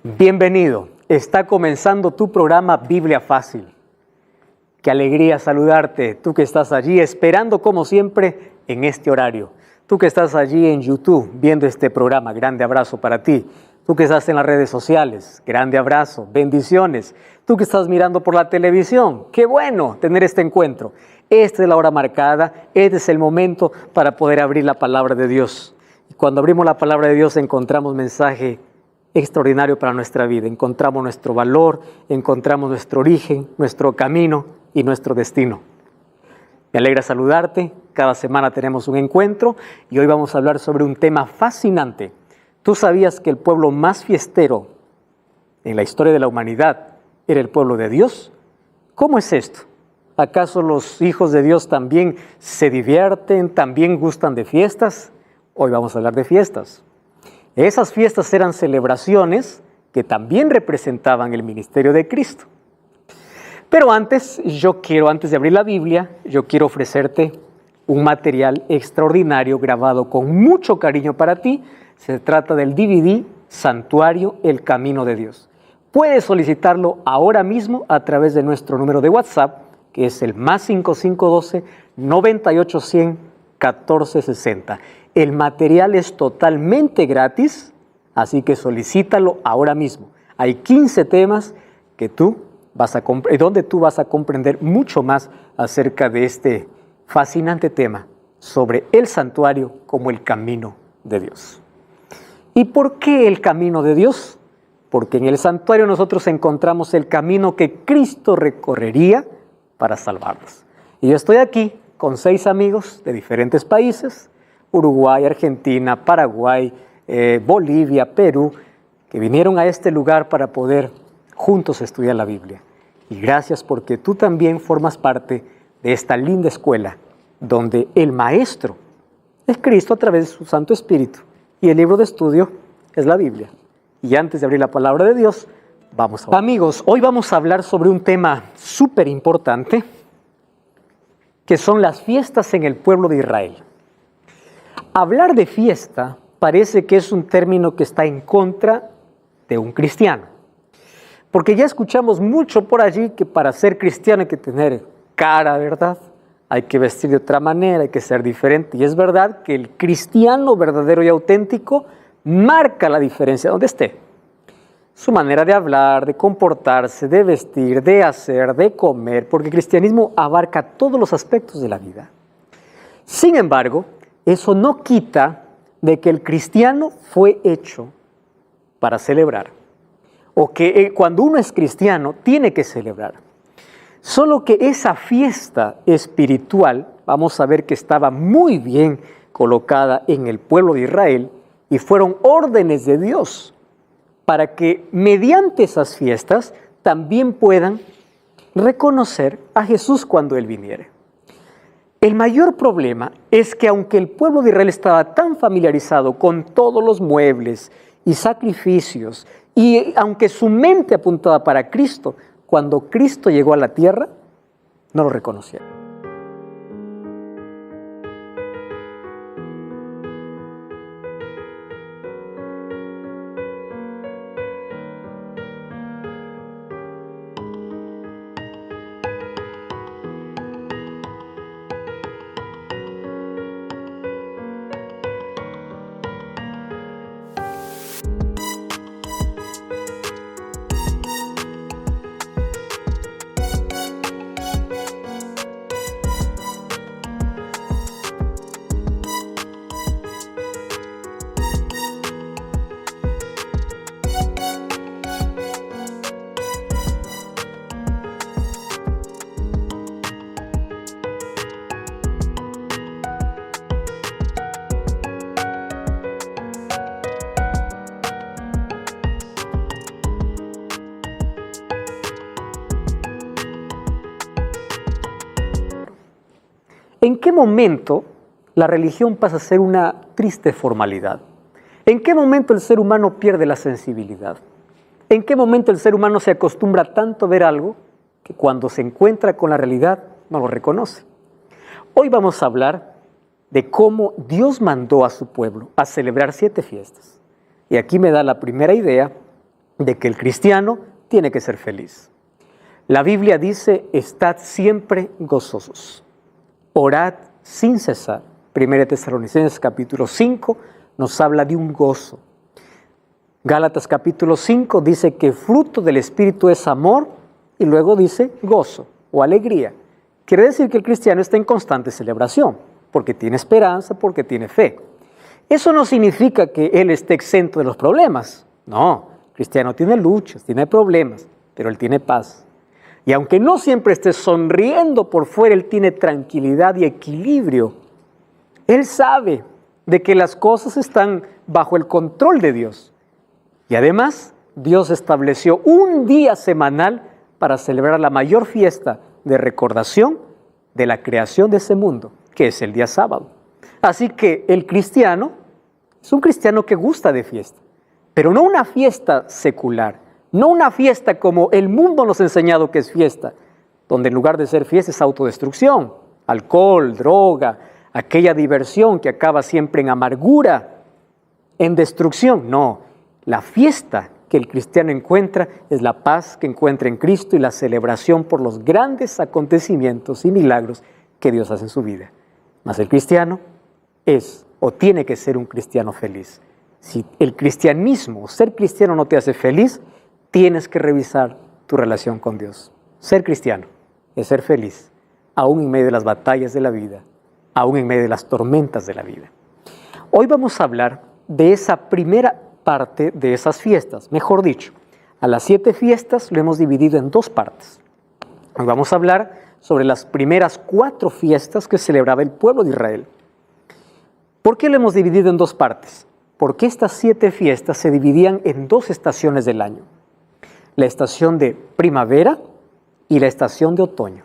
Bienvenido, está comenzando tu programa Biblia Fácil. Qué alegría saludarte, tú que estás allí esperando como siempre en este horario. Tú que estás allí en YouTube viendo este programa, grande abrazo para ti. Tú que estás en las redes sociales, grande abrazo, bendiciones. Tú que estás mirando por la televisión, qué bueno tener este encuentro. Esta es la hora marcada, este es el momento para poder abrir la palabra de Dios. Y cuando abrimos la palabra de Dios encontramos mensaje extraordinario para nuestra vida. Encontramos nuestro valor, encontramos nuestro origen, nuestro camino y nuestro destino. Me alegra saludarte. Cada semana tenemos un encuentro y hoy vamos a hablar sobre un tema fascinante. ¿Tú sabías que el pueblo más fiestero en la historia de la humanidad era el pueblo de Dios? ¿Cómo es esto? ¿Acaso los hijos de Dios también se divierten, también gustan de fiestas? Hoy vamos a hablar de fiestas. Esas fiestas eran celebraciones que también representaban el ministerio de Cristo. Pero antes de abrir la Biblia, yo quiero ofrecerte un material extraordinario grabado con mucho cariño para ti. Se trata del DVD Santuario, el Camino de Dios. Puedes solicitarlo ahora mismo a través de nuestro número de WhatsApp, que es el +5512 9810 1460. El material es totalmente gratis, así que solicítalo ahora mismo. Hay 15 temas que donde tú vas a comprender mucho más acerca de este fascinante tema sobre el santuario como el camino de Dios. ¿Y por qué el camino de Dios? Porque en el santuario nosotros encontramos el camino que Cristo recorrería para salvarnos. Y yo estoy aquí con 6 amigos de diferentes países, Uruguay, Argentina, Paraguay, Bolivia, Perú, que vinieron a este lugar para poder juntos estudiar la Biblia. Y gracias porque tú también formas parte de esta linda escuela donde el maestro es Cristo a través de su Santo Espíritu y el libro de estudio es la Biblia. Y antes de abrir la palabra de Dios, vamos a hablar. Amigos, hoy vamos a hablar sobre un tema súper importante que son las fiestas en el pueblo de Israel. Hablar de fiesta parece que es un término que está en contra de un cristiano. Porque ya escuchamos mucho por allí que para ser cristiano hay que tener cara, ¿verdad? Hay que vestir de otra manera, hay que ser diferente. Y es verdad que el cristiano verdadero y auténtico marca la diferencia donde esté. Su manera de hablar, de comportarse, de vestir, de hacer, de comer, porque el cristianismo abarca todos los aspectos de la vida. Sin embargo, eso no quita de que el cristiano fue hecho para celebrar. O que cuando uno es cristiano tiene que celebrar. Solo que esa fiesta espiritual, vamos a ver que estaba muy bien colocada en el pueblo de Israel y fueron órdenes de Dios para que mediante esas fiestas también puedan reconocer a Jesús cuando Él viniere. El mayor problema es que aunque el pueblo de Israel estaba tan familiarizado con todos los muebles y sacrificios, y aunque su mente apuntaba para Cristo, cuando Cristo llegó a la tierra, no lo reconocieron. ¿En qué momento la religión pasa a ser una triste formalidad? ¿En qué momento el ser humano pierde la sensibilidad? ¿En qué momento el ser humano se acostumbra tanto a ver algo que cuando se encuentra con la realidad no lo reconoce? Hoy vamos a hablar de cómo Dios mandó a su pueblo a celebrar 7 fiestas. Y aquí me da la primera idea de que el cristiano tiene que ser feliz. La Biblia dice, estad siempre gozosos, orad sin cesar. 1 Tesalonicenses capítulo 5 nos habla de un gozo. Gálatas capítulo 5 dice que fruto del Espíritu es amor y luego dice gozo o alegría. Quiere decir que el cristiano está en constante celebración, porque tiene esperanza, porque tiene fe. Eso no significa que él esté exento de los problemas. No, el cristiano tiene luchas, tiene problemas, pero él tiene paz. Y aunque no siempre esté sonriendo por fuera, él tiene tranquilidad y equilibrio. Él sabe de que las cosas están bajo el control de Dios. Y además, Dios estableció un día semanal para celebrar la mayor fiesta de recordación de la creación de ese mundo, que es el día sábado. Así que el cristiano es un cristiano que gusta de fiesta, pero no una fiesta secular, no una fiesta como el mundo nos ha enseñado que es fiesta, donde en lugar de ser fiesta es autodestrucción, alcohol, droga, aquella diversión que acaba siempre en amargura, en destrucción. No, la fiesta que el cristiano encuentra es la paz que encuentra en Cristo y la celebración por los grandes acontecimientos y milagros que Dios hace en su vida. Mas el cristiano es o tiene que ser un cristiano feliz. Si el cristianismo, ser cristiano no te hace feliz, tienes que revisar tu relación con Dios. Ser cristiano es ser feliz, aún en medio de las batallas de la vida, aún en medio de las tormentas de la vida. Hoy vamos a hablar de esa primera parte de esas fiestas. Mejor dicho, a las 7 fiestas lo hemos dividido en 2 partes. Hoy vamos a hablar sobre las primeras 4 fiestas que celebraba el pueblo de Israel. ¿Por qué lo hemos dividido en 2 partes? Porque estas 7 fiestas se dividían en 2 estaciones del año. La estación de primavera y la estación de otoño.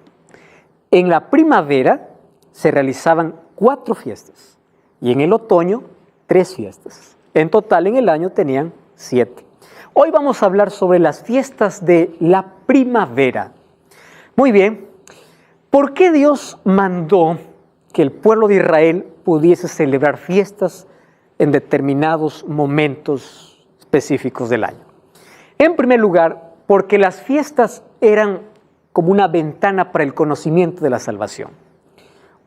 En la primavera se realizaban 4 fiestas y en el otoño 3 fiestas. En total en el año tenían 7. Hoy vamos a hablar sobre las fiestas de la primavera. Muy bien, ¿por qué Dios mandó que el pueblo de Israel pudiese celebrar fiestas en determinados momentos específicos del año? En primer lugar, porque las fiestas eran como una ventana para el conocimiento de la salvación.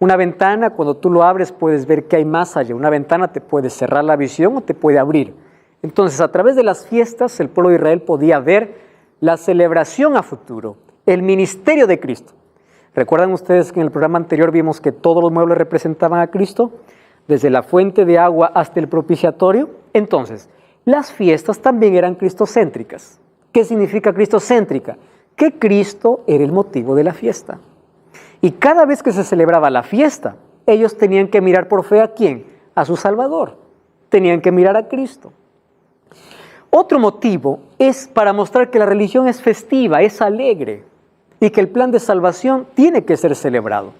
Una ventana, cuando tú lo abres, puedes ver que hay más allá. Una ventana te puede cerrar la visión o te puede abrir. Entonces, a través de las fiestas, el pueblo de Israel podía ver la celebración a futuro, el ministerio de Cristo. ¿Recuerdan ustedes que en el programa anterior vimos que todos los muebles representaban a Cristo? Desde la fuente de agua hasta el propiciatorio. Entonces, las fiestas también eran cristocéntricas. ¿Qué significa cristocéntrica? Que Cristo era el motivo de la fiesta. Y cada vez que se celebraba la fiesta, ellos tenían que mirar por fe ¿a quién? A su Salvador. Tenían que mirar a Cristo. Otro motivo es para mostrar que la religión es festiva, es alegre, y que el plan de salvación tiene que ser celebrado.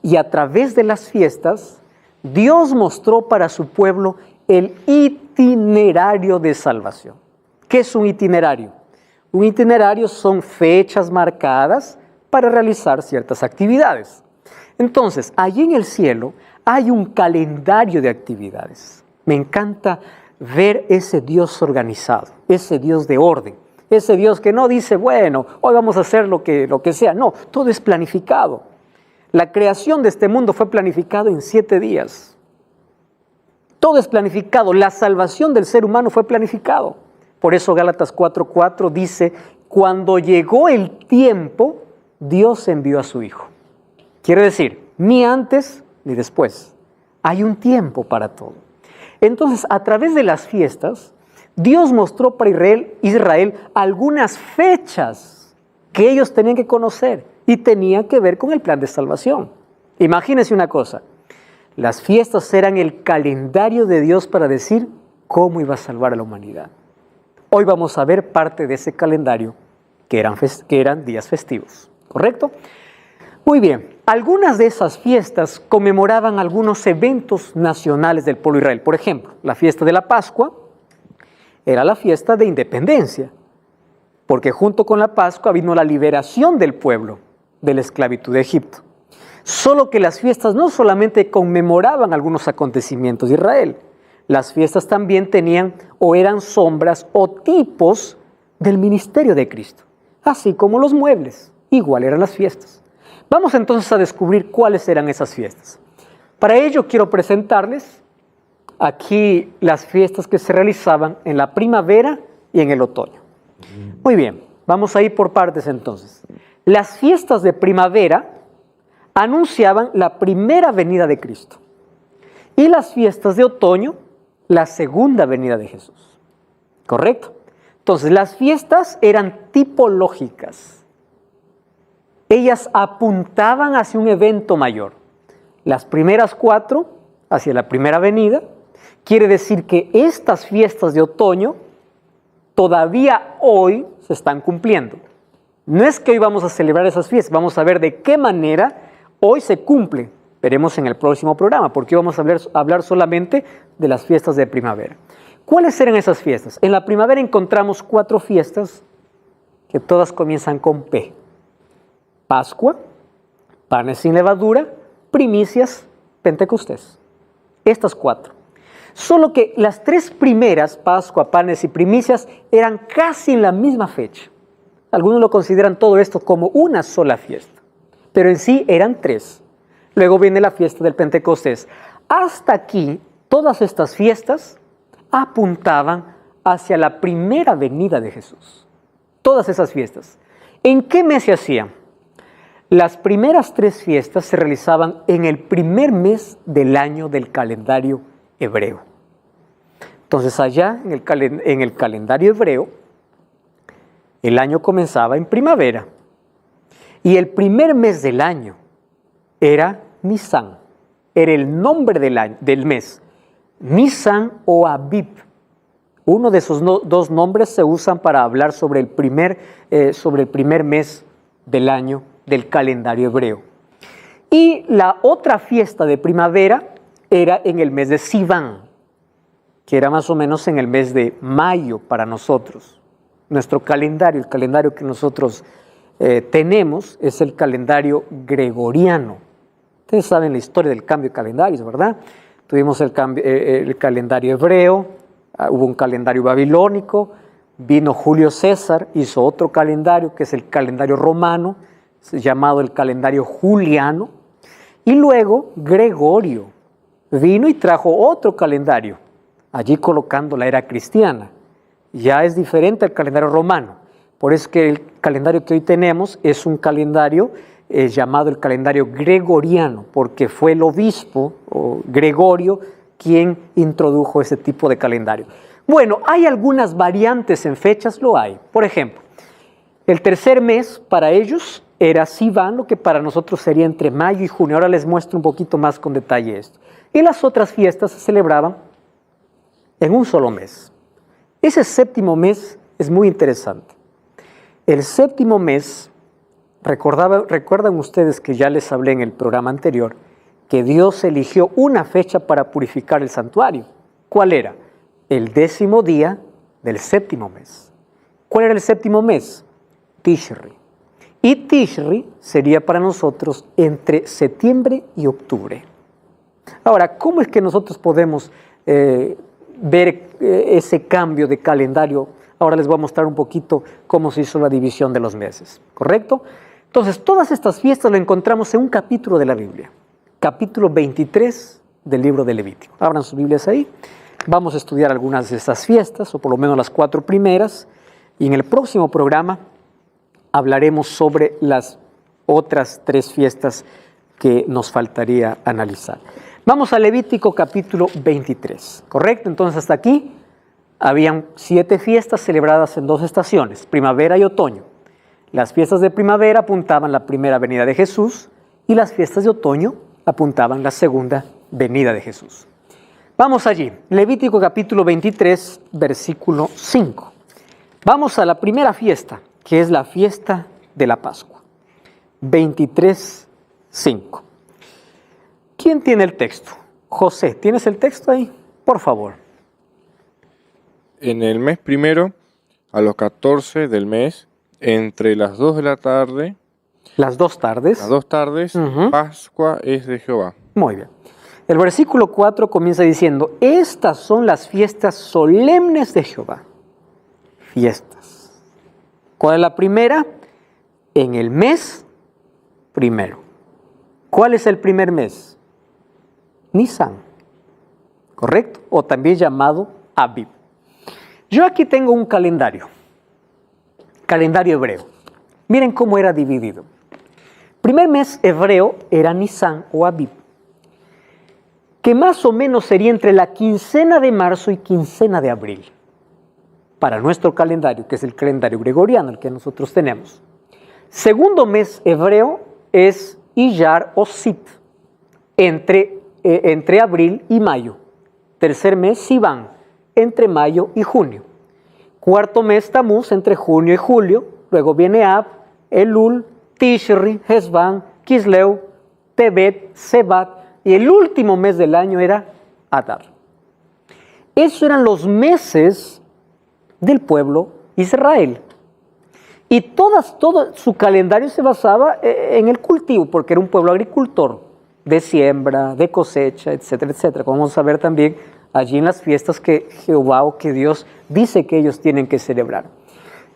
Y a través de las fiestas, Dios mostró para su pueblo el itinerario de salvación. ¿Qué es un itinerario? Un itinerario son fechas marcadas para realizar ciertas actividades. Entonces, allí en el cielo hay un calendario de actividades. Me encanta ver ese Dios organizado, ese Dios de orden, ese Dios que no dice, bueno, hoy vamos a hacer lo que sea. No, todo es planificado. La creación de este mundo fue planificado en 7 días. Todo es planificado. La salvación del ser humano fue planificado. Por eso Gálatas 4:4 dice, cuando llegó el tiempo, Dios envió a su Hijo. Quiere decir, ni antes ni después. Hay un tiempo para todo. Entonces, a través de las fiestas, Dios mostró para Israel algunas fechas que ellos tenían que conocer y tenían que ver con el plan de salvación. Imagínense una cosa, las fiestas eran el calendario de Dios para decir cómo iba a salvar a la humanidad. Hoy vamos a ver parte de ese calendario que eran días festivos. ¿Correcto? Muy bien, algunas de esas fiestas conmemoraban algunos eventos nacionales del pueblo de Israel. Por ejemplo, la fiesta de la Pascua era la fiesta de independencia, porque junto con la Pascua vino la liberación del pueblo de la esclavitud de Egipto. Solo que las fiestas no solamente conmemoraban algunos acontecimientos de Israel, las fiestas también tenían o eran sombras o tipos del ministerio de Cristo, así como los muebles, igual eran las fiestas. Vamos entonces a descubrir cuáles eran esas fiestas. Para ello quiero presentarles aquí las fiestas que se realizaban en la primavera y en el otoño. Muy bien, vamos a ir por partes entonces. Las fiestas de primavera anunciaban la primera venida de Cristo y las fiestas de otoño, la segunda venida de Jesús. ¿Correcto? Entonces, las fiestas eran tipológicas. Ellas apuntaban hacia un evento mayor. Las primeras 4 hacia la primera venida. Quiere decir que estas fiestas de otoño todavía hoy se están cumpliendo. No es que hoy vamos a celebrar esas fiestas, vamos a ver de qué manera hoy se cumple. Veremos en el próximo programa, porque vamos a hablar solamente de las fiestas de primavera. ¿Cuáles eran esas fiestas? En la primavera encontramos 4 fiestas que todas comienzan con P. Pascua, panes sin levadura, primicias, Pentecostés. Estas 4. Solo que las 3 primeras, Pascua, panes y primicias, eran casi en la misma fecha. Algunos lo consideran todo esto como una sola fiesta, pero en sí eran 3. Luego viene la fiesta del Pentecostés. Hasta aquí, todas estas fiestas apuntaban hacia la primera venida de Jesús. Todas esas fiestas. ¿En qué mes se hacían? Las primeras 3 fiestas se realizaban en el primer mes del año del calendario hebreo. Entonces allá en el calendario hebreo, el año comenzaba en primavera. Y el primer mes del año era Nisan. Era el nombre del mes. Nisan o Abib. Uno de esos 2 nombres se usan para hablar sobre el primer mes del año del calendario hebreo. Y la otra fiesta de primavera era en el mes de Sivan, que era más o menos en el mes de mayo para nosotros. Nuestro calendario, el calendario que nosotros tenemos, es el calendario gregoriano. Ustedes saben la historia del cambio de calendarios, ¿verdad? Tuvimos el calendario hebreo, hubo un calendario babilónico, vino Julio César, hizo otro calendario que es el calendario romano, llamado el calendario juliano, y luego Gregorio vino y trajo otro calendario, allí colocando la era cristiana. Ya es diferente al calendario romano, por eso es que el calendario que hoy tenemos es un calendario llamado el calendario gregoriano, porque fue el obispo Gregorio quien introdujo ese tipo de calendario. Bueno, hay algunas variantes en fechas, lo hay. Por ejemplo, el tercer mes para ellos era Sivan, lo que para nosotros sería entre mayo y junio. Ahora les muestro un poquito más con detalle esto. Y las otras fiestas se celebraban en un solo mes. Ese séptimo mes es muy interesante. El séptimo mes, recuerdan ustedes que ya les hablé en el programa anterior, que Dios eligió una fecha para purificar el santuario. ¿Cuál era? El 10º día del séptimo mes. ¿Cuál era el séptimo mes? Tishri. Y Tishri sería para nosotros entre septiembre y octubre. Ahora, ¿cómo es que nosotros podemos ver ese cambio de calendario? Ahora les voy a mostrar un poquito cómo se hizo la división de los meses, ¿correcto? Entonces, todas estas fiestas lo encontramos en un capítulo de la Biblia, capítulo 23 del libro de Levítico. Abran sus Biblias ahí. Vamos a estudiar algunas de estas fiestas, o por lo menos las 4 primeras, y en el próximo programa hablaremos sobre las otras 3 fiestas que nos faltaría analizar. Vamos a Levítico capítulo 23, ¿correcto? Entonces hasta aquí habían 7 fiestas celebradas en 2 estaciones, primavera y otoño. Las fiestas de primavera apuntaban la primera venida de Jesús y las fiestas de otoño apuntaban la segunda venida de Jesús. Vamos allí, Levítico capítulo 23, versículo 5. Vamos a la primera fiesta, que es la fiesta de la Pascua. 23, 5. ¿Quién tiene el texto? José, ¿tienes el texto ahí? Por favor. En el mes primero, a los 14 del mes, entre las 2 de la tarde... Las 2 tardes. Las 2 tardes, Pascua es de Jehová. Muy bien. El versículo 4 comienza diciendo, estas son las fiestas solemnes de Jehová. Fiestas. ¿Cuál es la primera? En el mes primero. ¿Cuál es el primer mes? Nisan, ¿correcto? O también llamado Abib. Yo aquí tengo un calendario hebreo. Miren cómo era dividido. Primer mes hebreo era Nisan o Abib, que más o menos sería entre la quincena de marzo y quincena de abril, para nuestro calendario, que es el calendario gregoriano, el que nosotros tenemos. Segundo mes hebreo es Iyar o Sit, entre abril y mayo. Tercer mes, Sivan, entre mayo y junio. Cuarto mes, Tamuz, entre junio y julio. Luego viene Ab, Elul, Tishri, Hesban, Kisleu, Tebet, Sebat, y el último mes del año era Adar. Esos eran los meses del pueblo Israel. Y todo su calendario se basaba en el cultivo, porque era un pueblo agricultor, de siembra, de cosecha, etcétera, etcétera. Como vamos a ver también allí en las fiestas que Jehová o que Dios dice que ellos tienen que celebrar.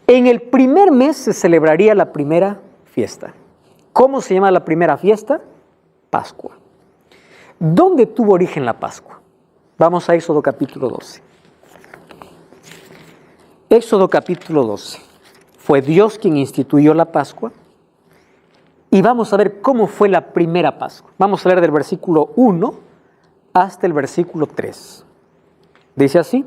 En el primer mes se celebraría la primera fiesta. ¿Cómo se llama la primera fiesta? Pascua. ¿Dónde tuvo origen la Pascua? Vamos a Éxodo capítulo 12. Éxodo capítulo 12. Fue Dios quien instituyó la Pascua. Y vamos a ver cómo fue la primera Pascua. Vamos a leer del versículo 1 hasta el versículo 3. Dice así: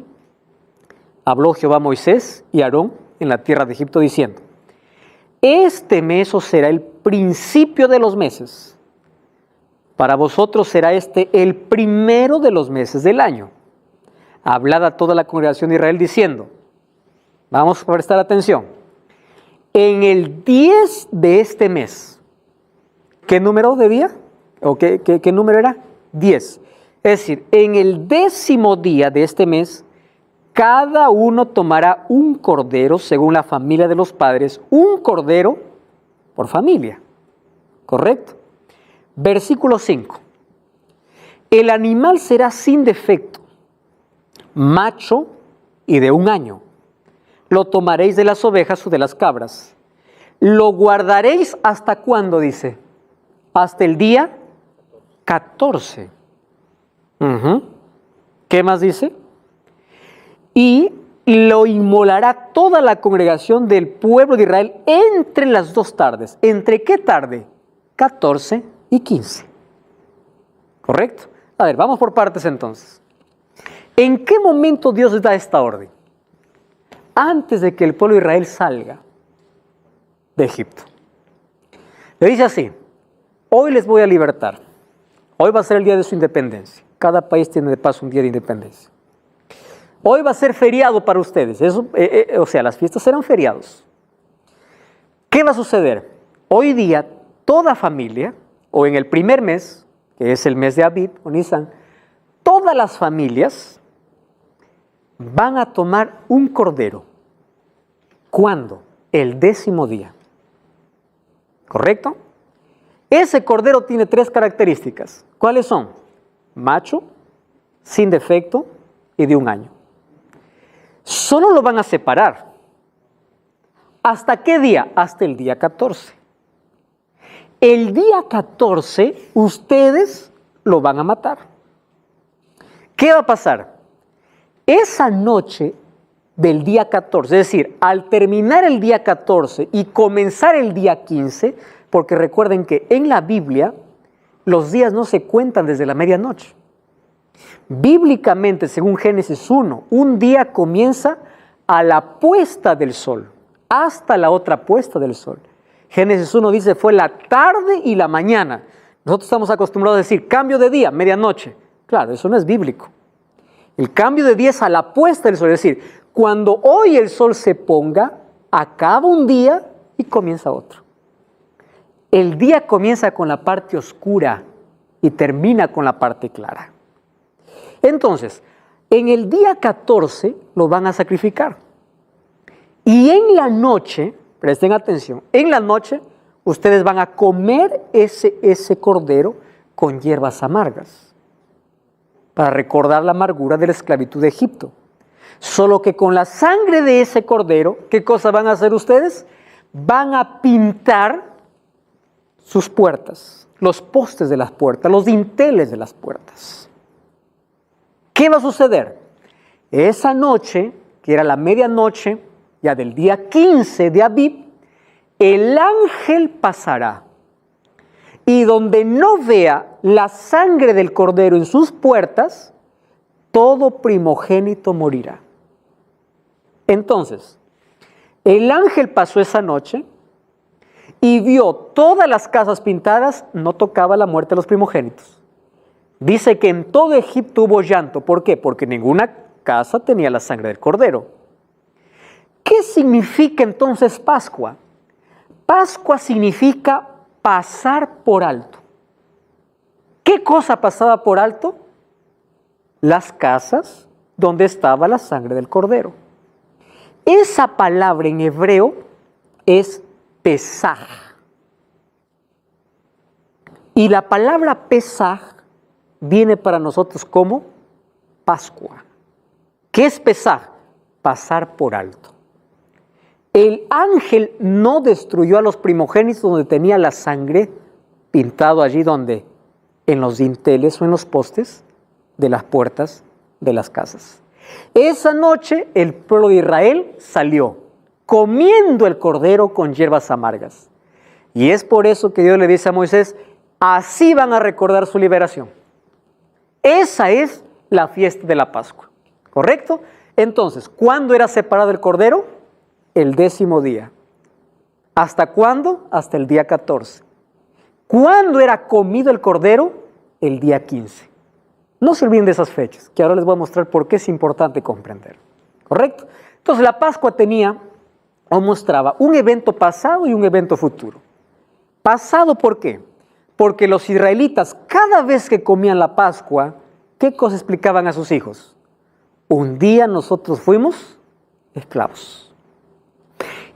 habló Jehová a Moisés y a Aarón en la tierra de Egipto diciendo: este mes os será el principio de los meses. Para vosotros será este el primero de los meses del año. Hablad a toda la congregación de Israel diciendo, vamos a prestar atención, en el 10 de este mes, ¿qué número de día? ¿O qué número era? 10. Es decir, en el 10º día de este mes, cada uno tomará un cordero según la familia de los padres, un cordero por familia. ¿Correcto? Versículo 5. El animal será sin defecto, macho y de 1 año. Lo tomaréis de las ovejas o de las cabras. Lo guardaréis ¿hasta cuándo? Dice. Hasta el día 14. ¿Qué más dice? Y lo inmolará toda la congregación del pueblo de Israel entre las 2 tardes. ¿Entre qué tarde? 14 y 15. ¿Correcto? A ver, vamos por partes entonces. ¿En qué momento Dios les da esta orden? Antes de que el pueblo de Israel salga de Egipto. Le dice así: hoy les voy a libertar. Hoy va a ser el día de su independencia. Cada país tiene de paso un día de independencia. Hoy va a ser feriado para ustedes. Eso, o sea, las fiestas serán feriados. ¿Qué va a suceder? Hoy día, toda familia, o en el primer mes, que es el mes de Abib o Nisan, todas las familias van a tomar un cordero. ¿Cuándo? El 10º día. ¿Correcto? Ese cordero tiene 3 características. ¿Cuáles son? Macho, sin defecto y de 1 año. Solo lo van a separar. ¿Hasta qué día? Hasta el día 14. El día 14 ustedes lo van a matar. ¿Qué va a pasar? Esa noche del día 14, es decir, al terminar el día 14 y comenzar el día 15, porque recuerden que en la Biblia los días no se cuentan desde la medianoche. Bíblicamente, según Génesis 1, un día comienza a la puesta del sol, hasta la otra puesta del sol. Génesis 1 dice, fue la tarde y la mañana. Nosotros estamos acostumbrados a decir, cambio de día, medianoche. Claro, eso no es bíblico. El cambio de día es a la puesta del sol, es decir, cuando hoy el sol se ponga, acaba un día y comienza otro. El día comienza con la parte oscura y termina con la parte clara. Entonces, en el día 14 lo van a sacrificar. Y en la noche, presten atención, en la noche ustedes van a comer ese cordero con hierbas amargas para recordar la amargura de la esclavitud de Egipto. Solo que con la sangre de ese cordero, ¿qué cosa van a hacer ustedes? van a pintar sus puertas, los postes de las puertas, los dinteles de las puertas. ¿Qué va a suceder? Esa noche, que era la medianoche, ya del día 15 de Abib, el ángel pasará y donde no vea la sangre del cordero en sus puertas, todo primogénito morirá. Entonces, el ángel pasó esa noche y vio todas las casas pintadas, no tocaba la muerte de los primogénitos. Dice que en todo Egipto hubo llanto. ¿Por qué? Porque ninguna casa tenía la sangre del cordero. ¿Qué significa entonces Pascua? Pascua significa pasar por alto. ¿Qué cosa pasaba por alto? Las casas donde estaba la sangre del cordero. Esa palabra en hebreo es Pesaj. Y la palabra Pesaj viene para nosotros como Pascua. ¿Qué es Pesaj? Pasar por alto. El ángel no destruyó a los primogénitos donde tenía la sangre pintado allí donde, en los dinteles o en los postes de las puertas de las casas. Esa noche el pueblo de Israel salió comiendo el cordero con hierbas amargas. Y es por eso que Dios le dice a Moisés, así van a recordar su liberación. Esa es la fiesta de la Pascua, ¿correcto? Entonces, ¿cuándo era separado el cordero? El 10º día. ¿Hasta cuándo? Hasta el día 14. ¿Cuándo era comido el cordero? El día 15. No se olviden de esas fechas, que ahora les voy a mostrar por qué es importante comprender. ¿Correcto? Entonces la Pascua tenía o mostraba un evento pasado y un evento futuro. Pasado, ¿por qué? Porque los israelitas, cada vez que comían la Pascua, ¿qué cosa explicaban a sus hijos? Un día nosotros fuimos esclavos.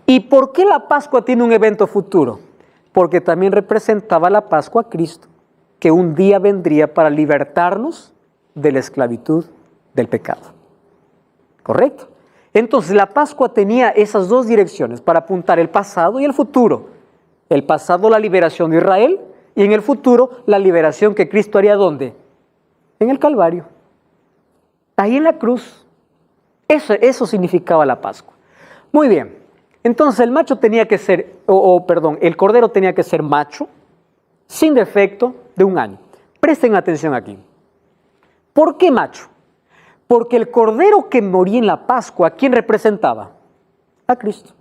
¿Y por qué la Pascua tiene un evento futuro? Porque también representaba la Pascua a Cristo, que un día vendría para libertarnos de la esclavitud del pecado. ¿Correcto? Entonces la Pascua tenía esas dos direcciones para apuntar el pasado y el futuro. El pasado, la liberación de Israel, y en el futuro, la liberación que Cristo haría ¿dónde? En el Calvario. Ahí en la cruz. Eso significaba la Pascua. Muy bien. Entonces el macho tenía que ser, el cordero tenía que ser macho, sin defecto, de 1 año. Presten atención aquí. ¿Por qué macho? Porque el cordero que moría en la Pascua, ¿a quién representaba? A Cristo.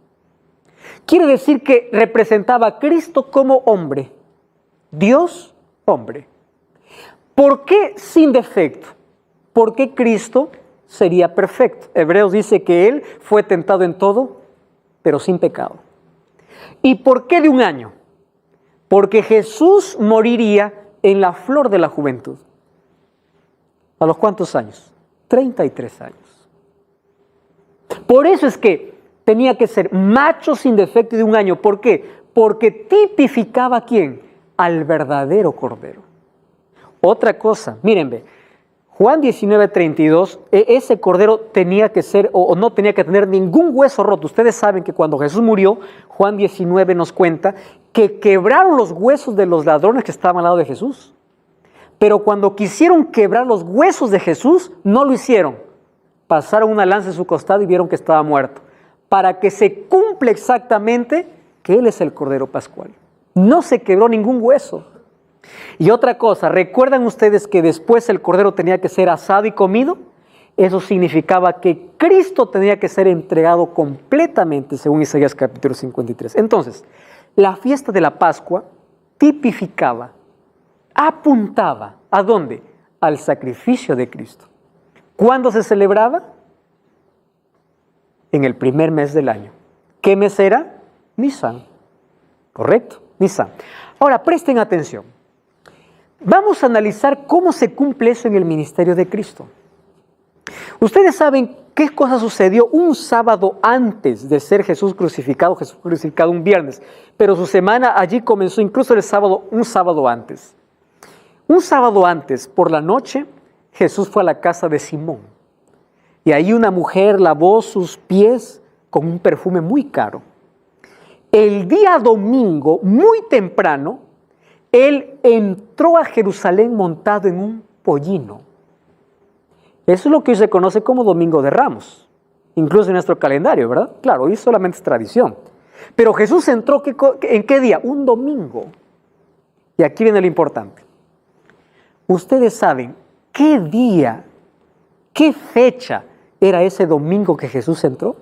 Quiere decir que representaba a Cristo como hombre. Dios, hombre. ¿Por qué sin defecto? Porque Cristo sería perfecto. Hebreos dice que Él fue tentado en todo, pero sin pecado. ¿Y por qué de 1 año? Porque Jesús moriría en la flor de la juventud. ¿A los cuántos años? 33 años. Por eso es que tenía que ser macho sin defecto de 1 año. ¿Por qué? Porque tipificaba ¿a quién? Al verdadero cordero. Otra cosa, mírenme, Juan 19:32, ese cordero tenía que ser o no tenía que tener ningún hueso roto. Ustedes saben que cuando Jesús murió, Juan 19 nos cuenta que quebraron los huesos de los ladrones que estaban al lado de Jesús. Pero cuando quisieron quebrar los huesos de Jesús, no lo hicieron. Pasaron una lanza en su costado y vieron que estaba muerto. Para que se cumpla exactamente que Él es el Cordero Pascual. No se quebró ningún hueso. Y otra cosa, ¿recuerdan ustedes que después el cordero tenía que ser asado y comido? Eso significaba que Cristo tenía que ser entregado completamente, según Isaías capítulo 53. Entonces, la fiesta de la Pascua tipificaba, apuntaba, ¿a dónde? Al sacrificio de Cristo. ¿Cuándo se celebraba? En el primer mes del año. ¿Qué mes era? Nisan. ¿Correcto? Nisan. Ahora, presten atención. Vamos a analizar cómo se cumple eso en el ministerio de Cristo. Ustedes saben qué cosa sucedió un sábado antes de ser Jesús crucificado un viernes, pero su semana allí comenzó incluso el sábado, un sábado antes. Un sábado antes, por la noche, Jesús fue a la casa de Simón. Y ahí una mujer lavó sus pies con un perfume muy caro. el día domingo, muy temprano, Él entró a Jerusalén montado en un pollino. Eso es lo que hoy se conoce como Domingo de Ramos, incluso en nuestro calendario, ¿verdad? Claro, hoy solamente es tradición. Pero Jesús entró, ¿en qué día? Un domingo. Y aquí viene lo importante. Ustedes saben qué día, qué fecha era ese domingo que Jesús entró.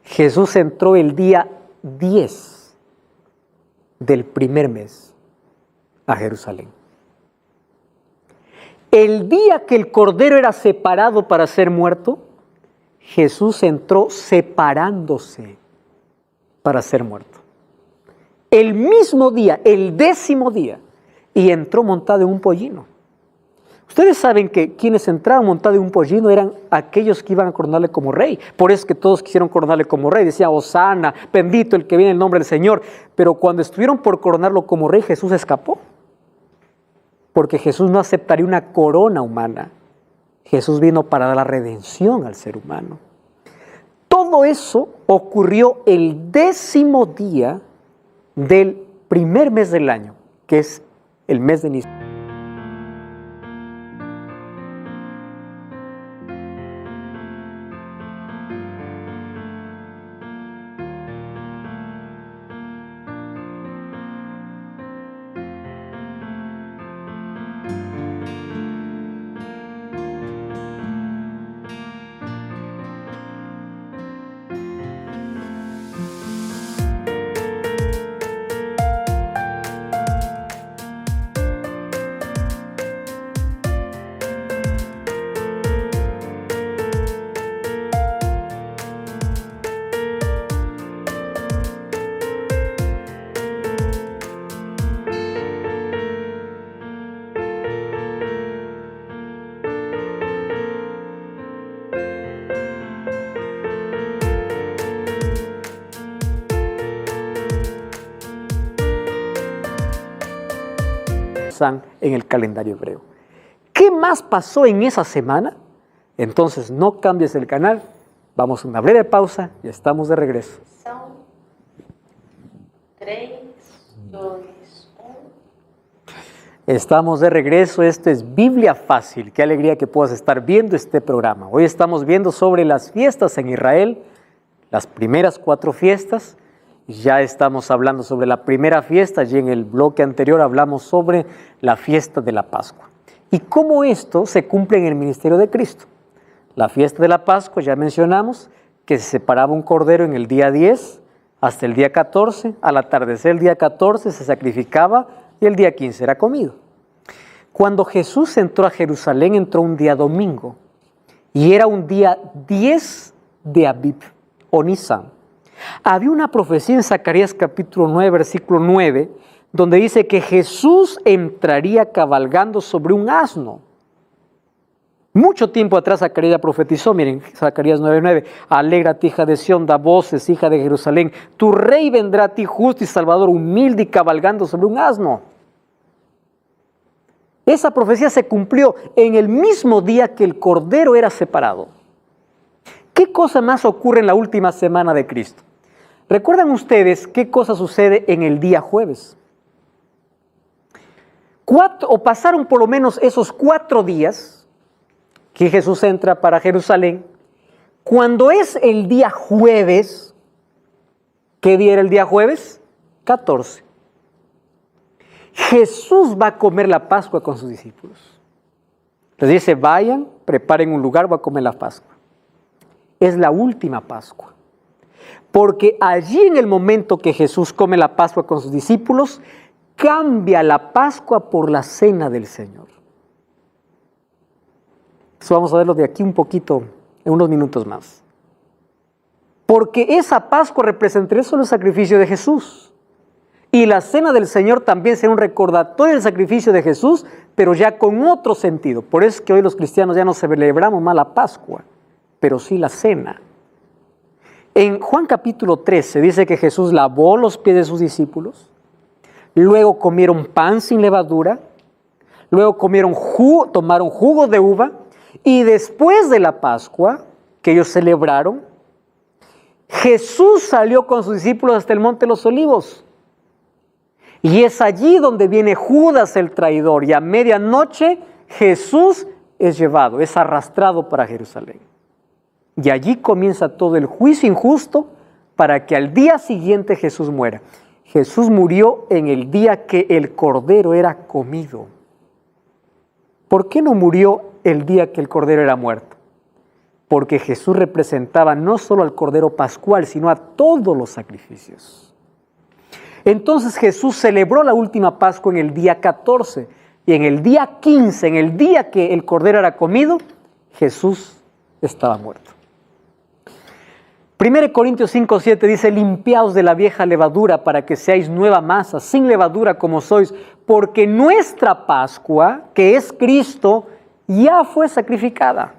Jesús entró el día 10 del primer mes a Jerusalén. El día que el Cordero era separado para ser muerto, Jesús entró separándose para ser muerto. El mismo día, el 10º día, y entró montado en un pollino. Ustedes saben que quienes entraban montados en un pollino eran aquellos que iban a coronarle como rey. Por eso es que todos quisieron coronarle como rey. Decía, Hosana, bendito el que viene en el nombre del Señor. Pero cuando estuvieron por coronarlo como rey, Jesús escapó. Porque Jesús no aceptaría una corona humana. Jesús vino para dar la redención al ser humano. Todo eso ocurrió el 10º día del primer mes del año, que es el mes de Nisan. En el calendario hebreo. ¿Qué más pasó en esa semana? Entonces no cambies el canal, vamos a una breve pausa y estamos de regreso. Son 3, 2, 1. Estamos de regreso, esto es Biblia Fácil. Qué alegría que puedas estar viendo este programa. Hoy estamos viendo sobre las fiestas en Israel, las primeras 4 fiestas. Ya estamos hablando sobre la primera fiesta y en el bloque anterior hablamos sobre la fiesta de la Pascua. Y cómo esto se cumple en el ministerio de Cristo. La fiesta de la Pascua, ya mencionamos, que se separaba un cordero en el día 10 hasta el día 14. Al atardecer el día 14 se sacrificaba y el día 15 era comido. Cuando Jesús entró a Jerusalén, entró un día domingo. Y era un día 10 de Abib o Nisan. Había una profecía en Zacarías capítulo 9, versículo 9, donde dice que Jesús entraría cabalgando sobre un asno. Mucho tiempo atrás Zacarías profetizó, miren, Zacarías 9:9, alégrate, hija de Sión, da voces, hija de Jerusalén, tu rey vendrá a ti justo y salvador, humilde y cabalgando sobre un asno. Esa profecía se cumplió en el mismo día que el Cordero era separado. ¿Qué cosa más ocurre en la última semana de Cristo? ¿Recuerdan ustedes qué cosa sucede en el día jueves? Pasaron por lo menos esos 4 días que Jesús entra para Jerusalén. Cuando es el día jueves, ¿qué día era el día jueves? 14. Jesús va a comer la Pascua con sus discípulos. Les dice, vayan, preparen un lugar, voy a comer la Pascua. Es la última Pascua. Porque allí en el momento que Jesús come la Pascua con sus discípulos, cambia la Pascua por la Cena del Señor. Eso vamos a verlo de aquí un poquito, en unos minutos más. Porque esa Pascua representaría solo el sacrificio de Jesús. Y la Cena del Señor también será un recordatorio del sacrificio de Jesús, pero ya con otro sentido. Por eso es que hoy los cristianos ya no celebramos más la Pascua, pero sí la Cena. En Juan capítulo 13 dice que Jesús lavó los pies de sus discípulos, luego comieron pan sin levadura, luego tomaron jugo de uva, y después de la Pascua que ellos celebraron, Jesús salió con sus discípulos hasta el Monte de los Olivos. Y es allí donde viene Judas el traidor. Y a medianoche Jesús es llevado, es arrastrado para Jerusalén. Y allí comienza todo el juicio injusto para que al día siguiente Jesús muera. Jesús murió en el día que el Cordero era comido. ¿Por qué no murió el día que el Cordero era muerto? Porque Jesús representaba no solo al Cordero Pascual, sino a todos los sacrificios. Entonces Jesús celebró la última Pascua en el día 14. Y en el día 15, en el día que el Cordero era comido, Jesús estaba muerto. 1 Corintios 5:7 dice, limpiaos de la vieja levadura para que seáis nueva masa, sin levadura como sois, porque nuestra Pascua, que es Cristo, ya fue sacrificada.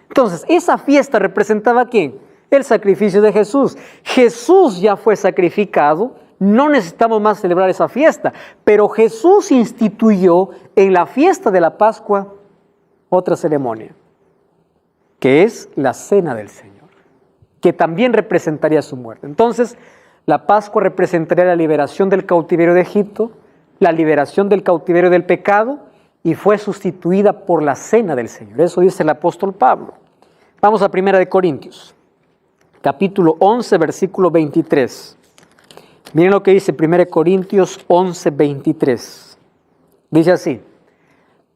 Entonces, esa fiesta representaba ¿a quién? El sacrificio de Jesús. Jesús ya fue sacrificado, no necesitamos más celebrar esa fiesta, pero Jesús instituyó en la fiesta de la Pascua otra ceremonia, que es la Cena del Señor, que también representaría su muerte. Entonces, la Pascua representaría la liberación del cautiverio de Egipto, la liberación del cautiverio del pecado, y fue sustituida por la Cena del Señor. Eso dice el apóstol Pablo. Vamos a 1 Corintios, capítulo 11, versículo 23. Miren lo que dice 1 Corintios 11, 23. Dice así,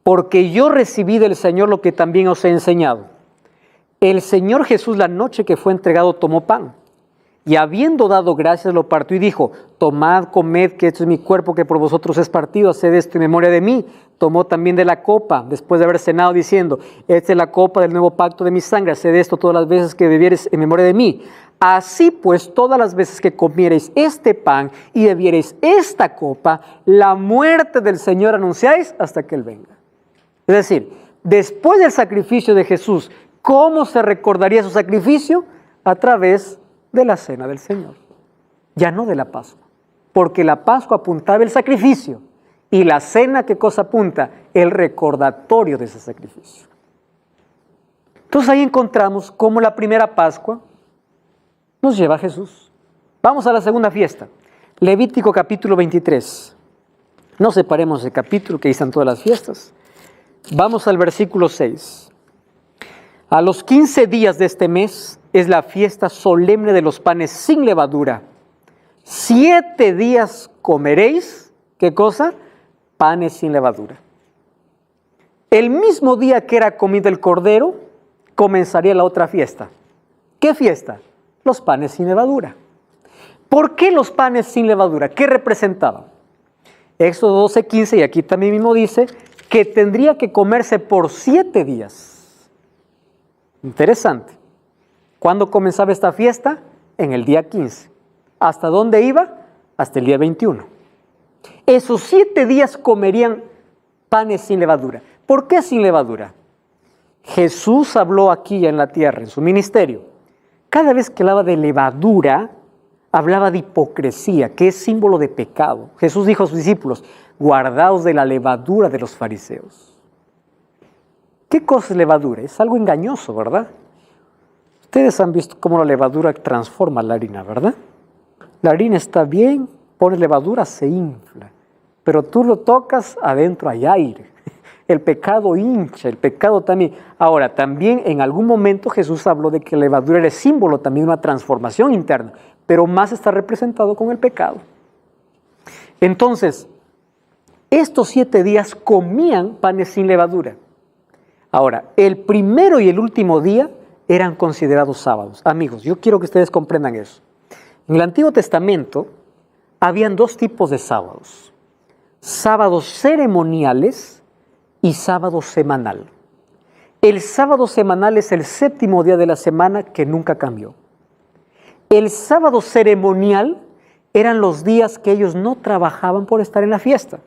porque yo recibí del Señor lo que también os he enseñado. El Señor Jesús, la noche que fue entregado, tomó pan, y habiendo dado gracias, lo partió y dijo, tomad, comed, que esto es mi cuerpo que por vosotros es partido, haced esto en memoria de mí. Tomó también de la copa, después de haber cenado, diciendo, esta es la copa del nuevo pacto de mi sangre, haced esto todas las veces que bebiereis en memoria de mí. Así pues, todas las veces que comiereis este pan y bebiereis esta copa, la muerte del Señor anunciáis hasta que Él venga. Es decir, después del sacrificio de Jesús, ¿cómo se recordaría su sacrificio? A través de la Cena del Señor, ya no de la Pascua, porque la Pascua apuntaba el sacrificio y la Cena, ¿qué cosa apunta? El recordatorio de ese sacrificio. Entonces ahí encontramos cómo la primera Pascua nos lleva a Jesús. Vamos a la segunda fiesta, Levítico capítulo 23. No separemos el capítulo, que ahí están todas las fiestas. Vamos al versículo 6. A los 15 días de este mes es la fiesta solemne de los panes sin levadura. 7 días comeréis, ¿qué cosa? Panes sin levadura. El mismo día que era comido el cordero, comenzaría la otra fiesta. ¿Qué fiesta? Los panes sin levadura. ¿Por qué los panes sin levadura? ¿Qué representaban? Éxodo 12:15, y aquí también mismo dice, que tendría que comerse por 7 días. Interesante. ¿Cuándo comenzaba esta fiesta? En el día 15. ¿Hasta dónde iba? Hasta el día 21. Esos 7 días comerían panes sin levadura. ¿Por qué sin levadura? Jesús habló aquí en la tierra, en su ministerio. Cada vez que hablaba de levadura, hablaba de hipocresía, que es símbolo de pecado. Jesús dijo a sus discípulos, guardaos de la levadura de los fariseos. ¿Qué cosa es levadura? Es algo engañoso, ¿verdad? Ustedes han visto cómo la levadura transforma la harina, ¿verdad? La harina está bien, pones levadura, se infla. Pero tú lo tocas, adentro hay aire. El pecado hincha, el pecado también. Ahora, también en algún momento Jesús habló de que la levadura era símbolo también de una transformación interna, pero más está representado con el pecado. Entonces, estos 7 días comían panes sin levadura. Ahora, el primero y el último día eran considerados sábados. Amigos, yo quiero que ustedes comprendan eso. En el Antiguo Testamento habían 2 tipos de sábados. Sábados ceremoniales y sábado semanal. El sábado semanal es el 7º día de la semana que nunca cambió. El sábado ceremonial eran los días que ellos no trabajaban por estar en la fiesta.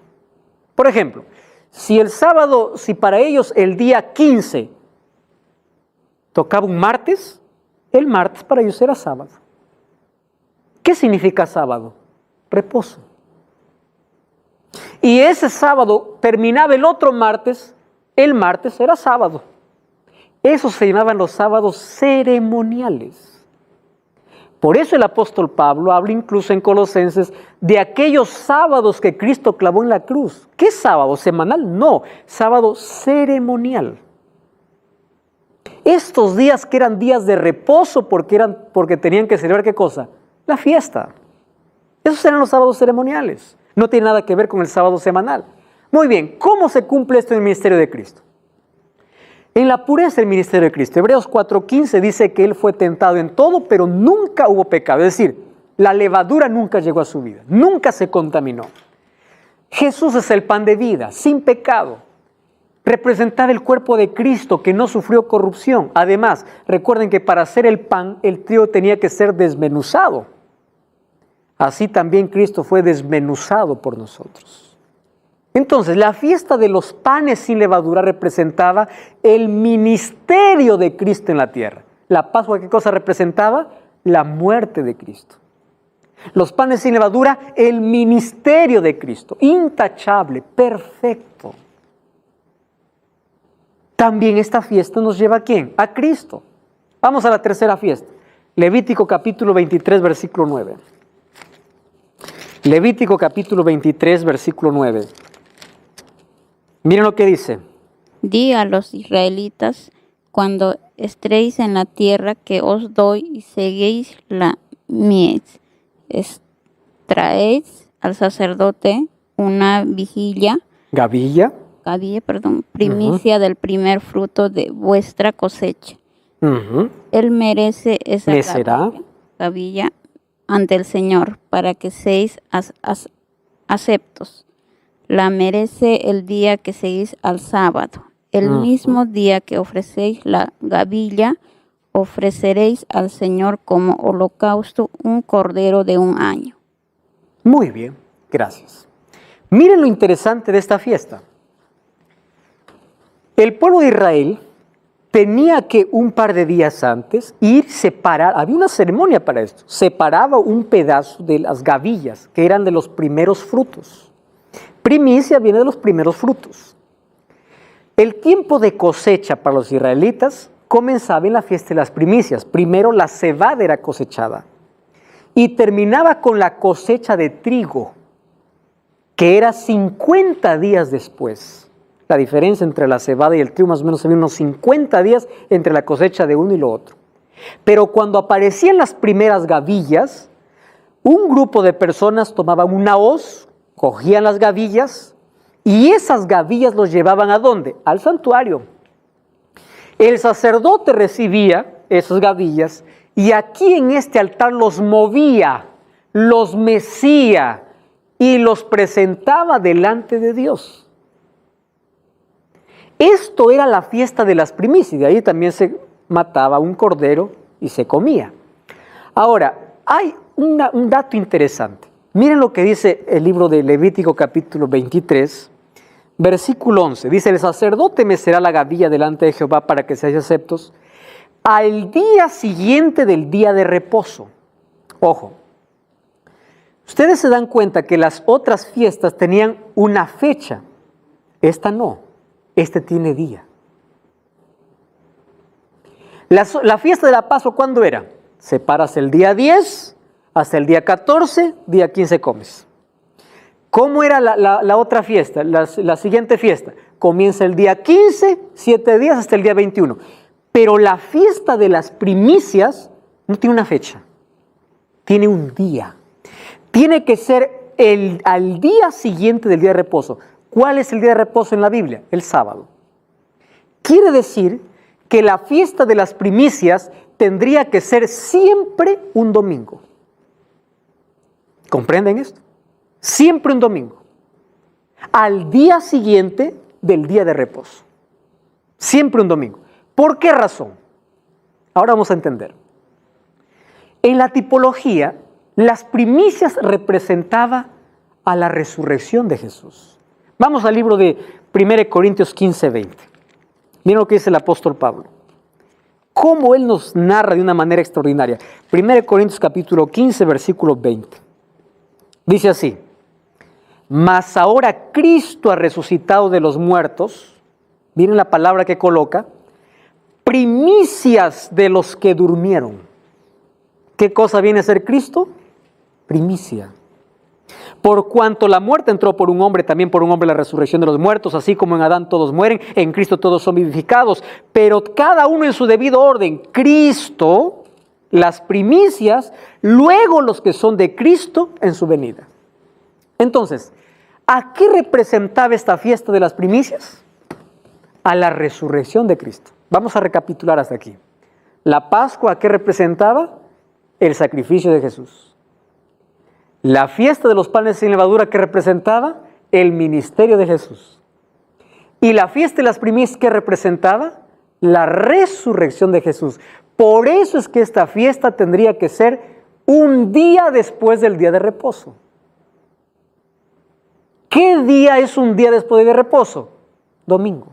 Por ejemplo, si para ellos el día 15 tocaba un martes, el martes para ellos era sábado. ¿Qué significa sábado? Reposo. Y ese sábado terminaba el otro martes, el martes era sábado. Esos se llamaban los sábados ceremoniales. Por eso el apóstol Pablo habla incluso en Colosenses de aquellos sábados que Cristo clavó en la cruz. ¿Qué sábado? ¿Semanal? No, sábado ceremonial. Estos días que eran días de reposo porque tenían que celebrar ¿qué cosa? La fiesta. Esos eran los sábados ceremoniales. No tiene nada que ver con el sábado semanal. Muy bien, ¿cómo se cumple esto en el ministerio de Cristo? En la pureza del ministerio de Cristo. Hebreos 4:15 dice que Él fue tentado en todo, pero nunca hubo pecado. Es decir, la levadura nunca llegó a su vida, nunca se contaminó. Jesús es el pan de vida, sin pecado. Representaba el cuerpo de Cristo que no sufrió corrupción. Además, recuerden que para hacer el pan, el trigo tenía que ser desmenuzado. Así también Cristo fue desmenuzado por nosotros. Entonces, la fiesta de los panes sin levadura representaba el ministerio de Cristo en la tierra. La Pascua, ¿qué cosa representaba? La muerte de Cristo. Los panes sin levadura, el ministerio de Cristo, intachable, perfecto. También esta fiesta nos lleva ¿a quién? A Cristo. Vamos a la tercera fiesta. Levítico capítulo 23, versículo 9. Levítico capítulo 23, versículo 9. Miren lo que dice. Di a los israelitas, cuando estréis en la tierra que os doy y seguéis la mies, traéis al sacerdote una Gavilla, primicia del primer fruto de vuestra cosecha. Él merece esa gavilla ante el Señor, para que seáis aceptos. La merece el día que seguís al sábado. El mismo día que ofrecéis la gavilla, ofreceréis al Señor como holocausto un cordero de 1 año. Muy bien, gracias. Miren lo interesante de esta fiesta. El pueblo de Israel tenía que un par de días antes ir separar, había una ceremonia para esto, separaba un pedazo de las gavillas, que eran de los primeros frutos. Primicia viene de los primeros frutos. El tiempo de cosecha para los israelitas comenzaba en la fiesta de las primicias. Primero la cebada era cosechada y terminaba con la cosecha de trigo, que era 50 días después. La diferencia entre la cebada y el trigo más o menos había unos 50 días entre la cosecha de uno y lo otro. Pero cuando aparecían las primeras gavillas, un grupo de personas tomaban una hoz, cogían las gavillas y esas gavillas los llevaban ¿a dónde? Al santuario. El sacerdote recibía esas gavillas y aquí en este altar los movía, los mecía y los presentaba delante de Dios. Esto era la fiesta de las primicias, de ahí también se mataba un cordero y se comía. Ahora, hay un dato interesante. Miren lo que dice el libro de Levítico capítulo 23, versículo 11. Dice, el sacerdote mecerá la gavilla delante de Jehová para que seáis aceptos al día siguiente del día de reposo. Ojo, ustedes se dan cuenta que las otras fiestas tenían una fecha. Esta no, este tiene día. La fiesta de la Pascua, ¿cuándo era? Separas el día 10 hasta el día 14, día 15 comes. ¿Cómo era la otra fiesta? La siguiente fiesta. Comienza el día 15, 7 días hasta el día 21. Pero la fiesta de las primicias no tiene una fecha. Tiene un día. Tiene que ser al día siguiente del día de reposo. ¿Cuál es el día de reposo en la Biblia? El sábado. Quiere decir que la fiesta de las primicias tendría que ser siempre un domingo. ¿Comprenden esto? Siempre un domingo. Al día siguiente del día de reposo. Siempre un domingo. ¿Por qué razón? Ahora vamos a entender. En la tipología, las primicias representaban a la resurrección de Jesús. Vamos al libro de 1 Corintios 15, 20. Miren lo que dice el apóstol Pablo. Cómo él nos narra de una manera extraordinaria. 1 Corintios capítulo 15, versículo 20. Dice así, mas ahora Cristo ha resucitado de los muertos, miren la palabra que coloca, primicias de los que durmieron. ¿Qué cosa viene a ser Cristo? Primicia. Por cuanto la muerte entró por un hombre, también por un hombre la resurrección de los muertos, así como en Adán todos mueren, en Cristo todos son vivificados, pero cada uno en su debido orden. Cristo, las primicias, luego los que son de Cristo en su venida. Entonces, ¿a qué representaba esta fiesta de las primicias? A la resurrección de Cristo. Vamos a recapitular hasta aquí. La Pascua, ¿a qué representaba? El sacrificio de Jesús. La fiesta de los panes sin levadura, ¿qué representaba? El ministerio de Jesús. Y la fiesta de las primicias, ¿qué representaba? La resurrección de Jesús. Por eso es que esta fiesta tendría que ser un día después del día de reposo. ¿Qué día es un día después del día de reposo? Domingo.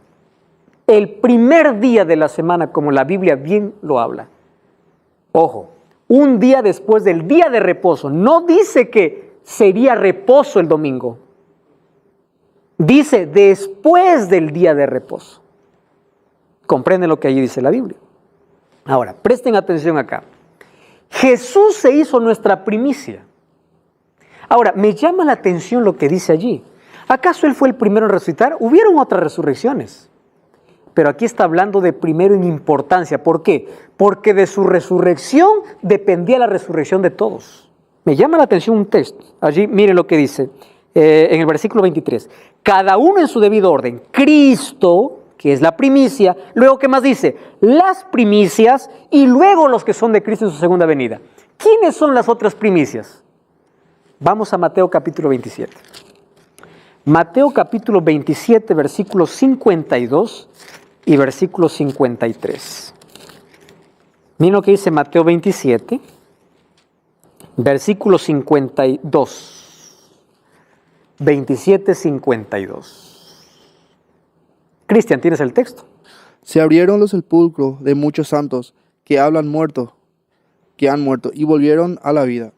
El primer día de la semana, como la Biblia bien lo habla. Ojo, un día después del día de reposo. No dice que sería reposo el domingo. Dice después del día de reposo. ¿Comprenden lo que allí dice la Biblia? Ahora, presten atención acá. Jesús se hizo nuestra primicia. Ahora, me llama la atención lo que dice allí. ¿Acaso Él fue el primero en resucitar? Hubieron otras resurrecciones. Pero aquí está hablando de primero en importancia. ¿Por qué? Porque de su resurrección dependía la resurrección de todos. Me llama la atención un texto. Allí miren lo que dice en el versículo 23. Cada uno en su debido orden. Cristo, que es la primicia. Luego, ¿qué más dice? Las primicias y luego los que son de Cristo en su segunda venida. ¿Quiénes son las otras primicias? Vamos a Mateo capítulo 27. Mateo capítulo 27, versículos 52 y versículo 53. Miren lo que dice Mateo 27, versículo 52. 27, 52. Cristian, ¿tienes el texto? Se abrieron los sepulcros de muchos santos que han muerto, y volvieron a la vida.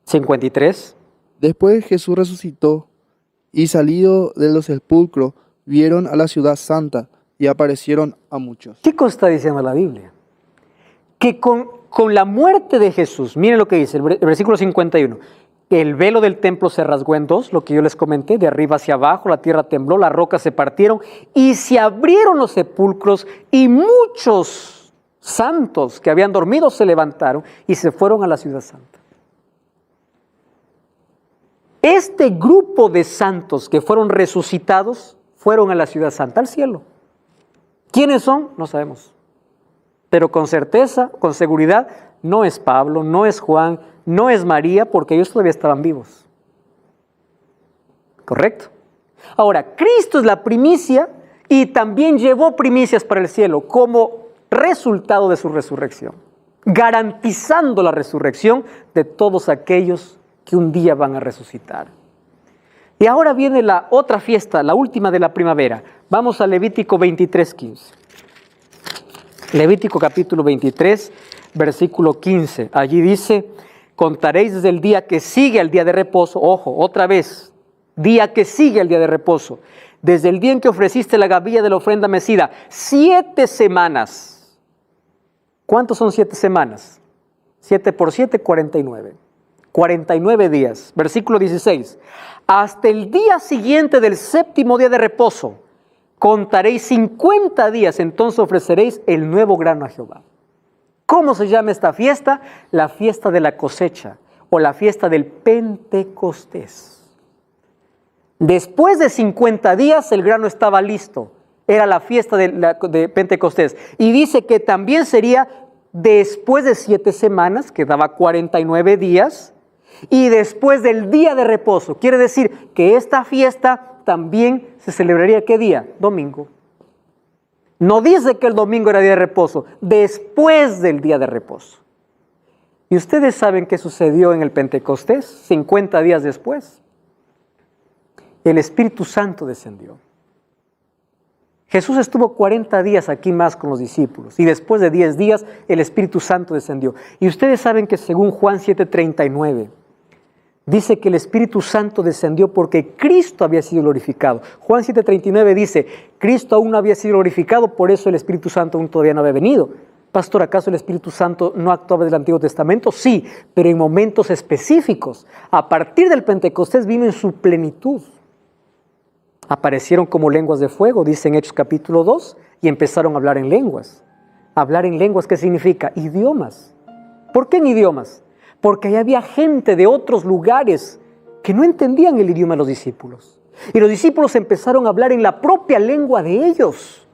53. Después Jesús resucitó y salido de los sepulcros vieron a la ciudad santa y aparecieron a muchos. ¿Qué cosa está diciendo la Biblia? Que con la muerte de Jesús, miren lo que dice el versículo 51, el velo del templo se rasgó en dos, lo que yo les comenté, de arriba hacia abajo, la tierra tembló, las rocas se partieron y se abrieron los sepulcros y muchos santos que habían dormido se levantaron y se fueron a la ciudad santa. Este grupo de santos que fueron resucitados fueron a la ciudad santa, al cielo. ¿Quiénes son? No sabemos. Pero con certeza, con seguridad, no es Pablo, no es Juan, no es María, porque ellos todavía estaban vivos. ¿Correcto? Ahora, Cristo es la primicia y también llevó primicias para el cielo como resultado de su resurrección, garantizando la resurrección de todos aquellos que un día van a resucitar. Y ahora viene la otra fiesta, la última de la primavera. Vamos a Levítico 23:15. Levítico capítulo 23, versículo 15. Allí dice, contaréis desde el día que sigue al día de reposo, ojo, otra vez, día que sigue al día de reposo, desde el día en que ofreciste la gavilla de la ofrenda mecida, 7 semanas. ¿Cuántos son 7 semanas? 7 por 7, 49. 49 días. Versículo 16. Hasta el día siguiente del 7º día de reposo, contaréis 50 días, entonces ofreceréis el nuevo grano a Jehová. ¿Cómo se llama esta fiesta? La fiesta de la cosecha o la fiesta del Pentecostés. Después de 50 días el grano estaba listo. Era la fiesta de Pentecostés. Y dice que también sería después de 7 semanas, que daba 49 días, y después del día de reposo. Quiere decir que esta fiesta también se celebraría ¿qué día? Domingo. No dice que el domingo era día de reposo, después del día de reposo. ¿Y ustedes saben qué sucedió en el Pentecostés 50 días después? El Espíritu Santo descendió. Jesús estuvo 40 días aquí más con los discípulos y después de 10 días el Espíritu Santo descendió. Y ustedes saben que según Juan 7:39, dice que el Espíritu Santo descendió porque Cristo había sido glorificado. Juan 7:39 dice, Cristo aún no había sido glorificado, por eso el Espíritu Santo aún todavía no había venido. Pastor, ¿acaso el Espíritu Santo no actuaba del Antiguo Testamento? Sí, pero en momentos específicos. A partir del Pentecostés vino en su plenitud. Aparecieron como lenguas de fuego, dice en Hechos capítulo 2, y empezaron a hablar en lenguas. Hablar en lenguas, ¿qué significa? Idiomas. ¿Por qué en idiomas? Porque ahí había gente de otros lugares que no entendían el idioma de los discípulos. Y los discípulos empezaron a hablar en la propia lengua de ellos.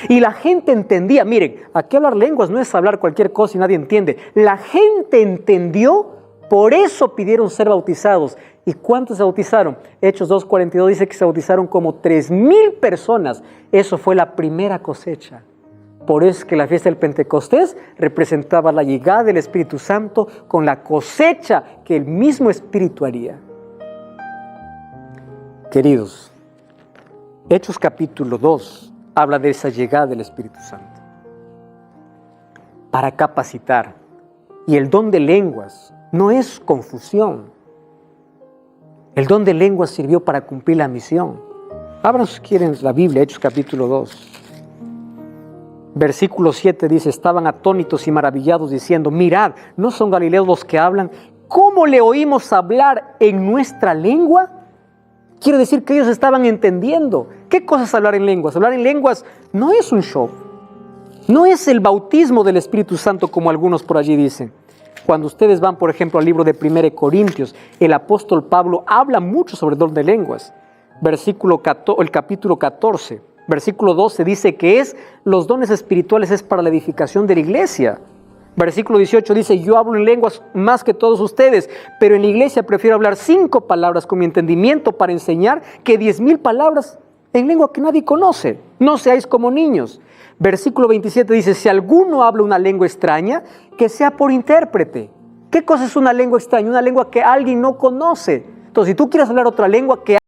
Y la gente entendía. Miren, aquí hablar lenguas no es hablar cualquier cosa y nadie entiende. La gente entendió, por eso pidieron ser bautizados. ¿Y cuántos se bautizaron? Hechos 2:42 dice que se bautizaron como 3,000 personas. Eso fue la primera cosecha. Por eso es que la fiesta del Pentecostés representaba la llegada del Espíritu Santo con la cosecha que el mismo Espíritu haría. Queridos, Hechos capítulo 2 habla de esa llegada del Espíritu Santo para capacitar. Y el don de lenguas no es confusión. El don de lenguas sirvió para cumplir la misión. Abran si quieren la Biblia, Hechos capítulo 2. Versículo 7 dice, estaban atónitos y maravillados diciendo, mirad, ¿no son galileos los que hablan? ¿Cómo le oímos hablar en nuestra lengua? Quiere decir que ellos estaban entendiendo. ¿Qué cosa es hablar en lenguas? Hablar en lenguas no es un show. No es el bautismo del Espíritu Santo como algunos por allí dicen. Cuando ustedes van, por ejemplo, al libro de 1 Corintios, el apóstol Pablo habla mucho sobre el don de lenguas. El capítulo 14, versículo 12 dice que los dones espirituales es para la edificación de la iglesia. Versículo 18 dice, yo hablo en lenguas más que todos ustedes, pero en la iglesia prefiero hablar 5 palabras con mi entendimiento para enseñar que 10,000 palabras en lengua que nadie conoce. No seáis como niños. Versículo 27 dice, si alguno habla una lengua extraña, que sea por intérprete. ¿Qué cosa es una lengua extraña? Una lengua que alguien no conoce. Entonces, si tú quieres hablar otra lengua, que